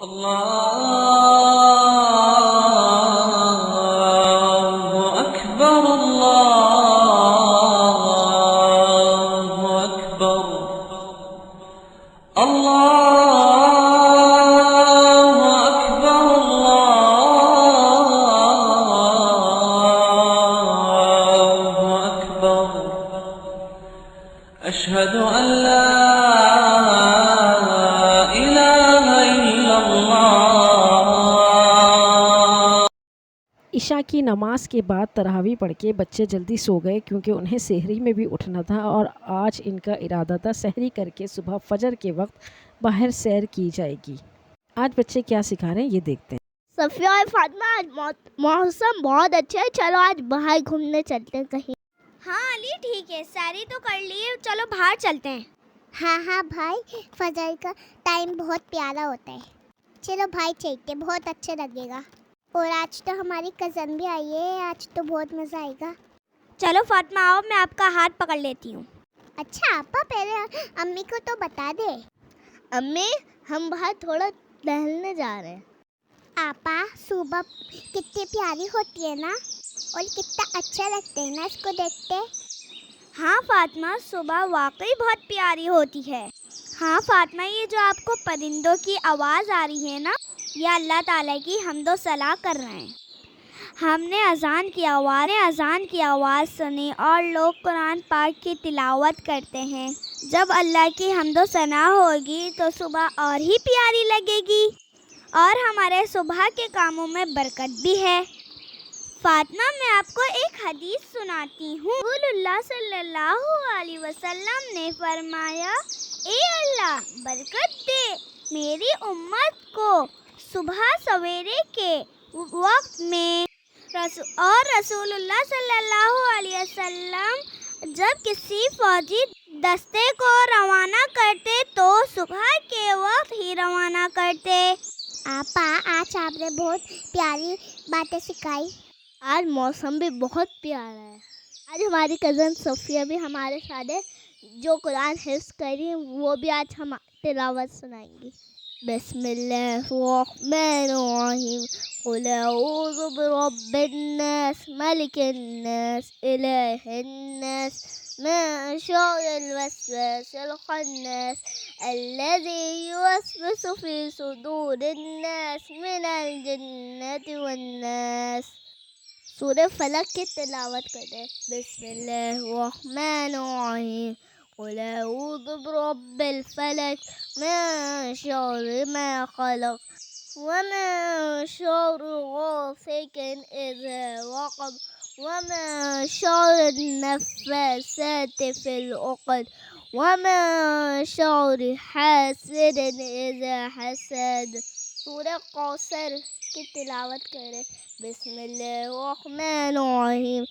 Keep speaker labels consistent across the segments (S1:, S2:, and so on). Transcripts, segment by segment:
S1: अल्लाहु अकबर अल्लाहु अकबर अल्लाहु अकबर अल्लाहु अकबर अशहदु अन ला
S2: इशा की नमाज के बाद तरावी पढ़ के बच्चे जल्दी सो गए क्योंकि उन्हें सहरी में भी उठना था और आज इनका इरादा था सहरी करके सुबह फजर के वक्त बाहर सैर की जाएगी। आज बच्चे क्या सिखा रहे हैं ये देखते हैं।
S3: सफिया और फातिमा, आज मौसम बहुत अच्छा है, चलो आज बाहर घूमने चलते हैं कहीं।
S4: हाँ अली ठीक है, सैरी तो कर लिए, चलो बाहर चलते हैं।
S3: हाँ भाई, फजर का टाइम बहुत प्यारा होता है, चलो भाई चलते, बहुत अच्छा लगेगा। और आज तो हमारी कज़न भी आई है, आज तो बहुत मज़ा आएगा।
S4: चलो फातिमा आओ, मैं आपका हाथ पकड़ लेती हूँ।
S3: अच्छा आपा, पहले अम्मी को तो बता दे। अम्मी हम बाहर थोड़ा टहलने जा रहे हैं। आपा सुबह कितनी प्यारी होती है ना, और कितना अच्छा लगता है ना इसको देखते।
S4: हाँ फातिमा, सुबह वाकई बहुत प्यारी होती है। हाँ फातिमा, ये जो आपको परिंदों की आवाज़ आ रही है ना, ये अल्लाह ताला की हम्दो सलाह कर रहे हैं। हमने अजान की आवाज़ सुनी और लोग कुरान पाक की तिलावत करते हैं। जब अल्लाह की हम्दो सना होगी तो सुबह और ही प्यारी लगेगी और हमारे सुबह के कामों में बरकत भी है। फातिमा, मैं आपको एक हदीस सुनाती हूँ। रसूलुल्लाह सल्लल्लाहु अलैहि वसल्लम ने फरमाया, ए अल्लाह बरकत दे मेरी उम्मत को सुबह सवेरे के वक्त में। और रसूलुल्लाह सल्लल्लाहु अलैहि वसल्लम जब किसी फौजी दस्ते को रवाना करते तो सुबह के वक्त ही रवाना करते।
S3: आपा आज आपने बहुत प्यारी बातें सिखाई। आज मौसम भी बहुत प्यारा है। आज हमारी कज़न सफ़िया भी हमारे साथ है, जो कुरान हिफ्ज़ करी वो भी आज हम तिलावत सुनाएंगी। बिस्मिल्लाहिर्रहमानिर्रहीम। क़ुल अऊज़ु बिरब्बिन्नास मलिकिन्नास इलाहिन्नास मिन शर्रिल वस्वासिल खन्नास अल्लज़ी युवस्विसु फ़ी सुदूरिन्नास मिनल जिन्नति वन्नास। सूरह फलक की तिलावत करें। बिस्मिल्लाहिर्रहमानिर्रहीम। क़ुल अऊज़ु बिरब्बिल फलक मिन शर्रि मा खलक़ वमिन शर्रि गासिकिन इज़ा वक़ब वमिन शर्रि नफ़्फ़ासाति फ़िल उक़द वमिन शर्रि हासिदिन इज़ा हसद। सूरह कौसर की तिलावत करें। बिस्मिल्लाहिर्रहमानिर्रहीम।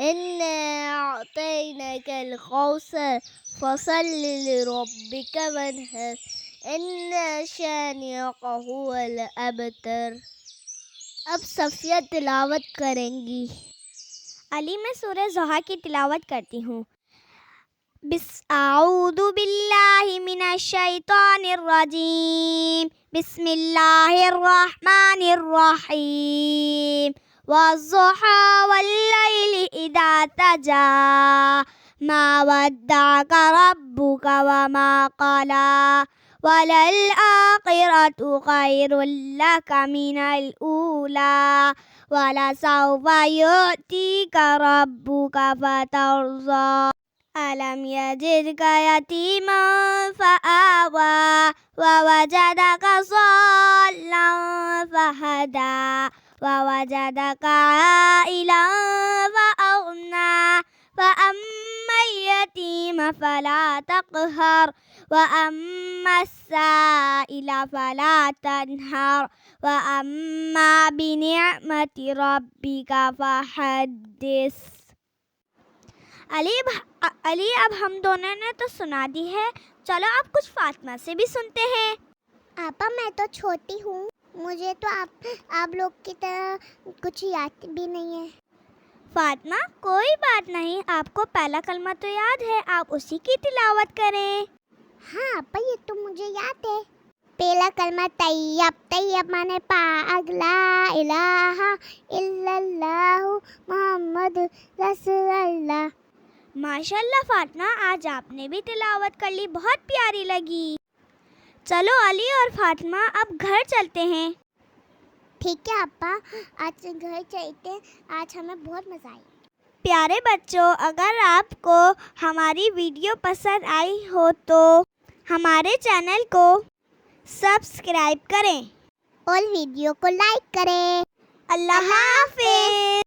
S3: इन्ना अअतैनाकल कौसर फसल्लि लिरब्बिक वन्हर इन्ना शानिअक हुवल अबतर। अब सफ़िया तिलावत करेंगी।
S4: अली, मैं सूरह ज़ुहा की तिलावत करती हूँ। आऊज़ु बिल्लाहि मिनश शैतानिर रजीम। बिस्मिल्लाहिर्रहमानिर्रहीम। वज़्ज़ुहा वल्लैलि इज़ा सजा मा वद्दअक रब्बुक वमा क़ला वलल आखिरतु खैरुल लक मिनल ऊला वलसौफा युअतिक रब्बुक फतर्ज़ा अलम यजिदका यतीमन फआवा ववजदक ज़ाल्लन फहदा ववजदक आइलन फअग़ना फअम्मल यतीम फला तक़हर वअम्मा अस्साइल फला तन्हर वअम्मा बिनिअमति रब्बिक फहद्दिस। अली, अब हम दोनों ने तो सुना दी है, चलो आप कुछ फातिमा से भी सुनते हैं।
S3: आपा मैं तो छोटी हूँ, मुझे तो आप लोग की तरह कुछ याद भी नहीं है।
S4: फातिमा कोई बात नहीं, आपको पहला कलमा तो याद है, आप उसी की तिलावत करें।
S3: हाँ आपा, ये तो मुझे याद है। पहला कलमा तैयब, तैयब माने पाक, ला इलाहा इल्लल्लाहु मोहम्मद रसूलुल्लाह।
S4: माशाल्लाह फातिमा, आज आपने भी तिलावत कर ली, बहुत प्यारी लगी। चलो अली और फातिमा अब घर चलते हैं।
S3: ठीक है अब्बा, आज घर चलते हैं, आज हमें बहुत मज़ा आई।
S4: प्यारे बच्चों, अगर आपको हमारी वीडियो पसंद आई हो तो हमारे चैनल को सब्सक्राइब करें
S3: और वीडियो को लाइक करें।
S4: अल्लाह हाफ़िज़।